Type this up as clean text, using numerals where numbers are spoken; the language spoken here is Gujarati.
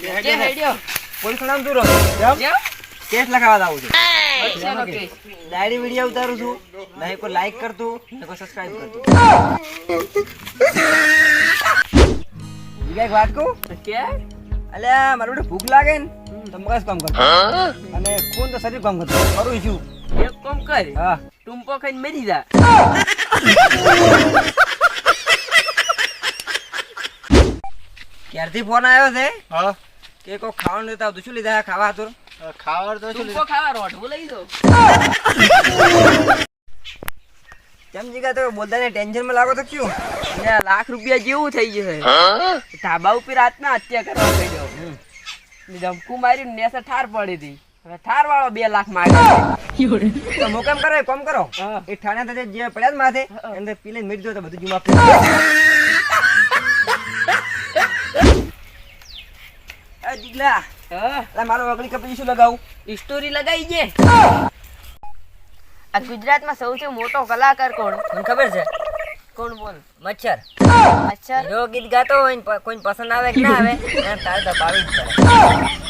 જે હેડ્યો પોલીસ નામ શું રહો જેમ કેસ લખાવા આવું છું પૈસાનો કેસ ડાયરી વિડીયો ઉતારું છું નહીં કોઈ લાઈક કરતું નહીં કોઈ સબસ્ક્રાઇબ કરતું બીજા એક વાત કહું કે અલ્યા મારું બેટું ભૂખ લાગે ને તો મગજ કામ કરતું અને ખૂન તો શરીર કામ કરતું કરું છું એક કામ કર હા ટુંપો ખાઈને મરી જા ક્યારથી ફોન આવ્યો છે હા કે કોઈ ખાવાનું લેતા આવતું શું લીધા ખાવા હતું ખાવા તો શું ટુંપો ખાવા રોટવું લઈ દો કેમ જીગા તો બોલતા ને ટેન્શન માં લાગો તો ક્યું લાખ રૂપિયા જેવું થઈ જશે ધાબા ઉપર રાતના હત્યા કરવા પડ્યો ધમકું માર્યું ને ઠાર પડી હતી હવે ઠાર વાળો 2 લાખ માંગે તો મોકામ કરો એક કામ કરો હા. એ ઠાણા થતે જે પડ્યા જ માથે અંદર પી લઈને મરી દો તો બધું જુમા એ જીગલા અલા મારો વગડી કપડી શું લગાવું સ્ટોરી લગાઈ જે આ ગુજરાતમાં સૌથી મોટો કલાકાર કોણ મને ખબર છે કોણ બોલ મચ્છર અચ્છા જો ગીત ગાતો હોય ને કોઈ પસંદ આવે કે ના આવે એને તારે દબાવી જ પડે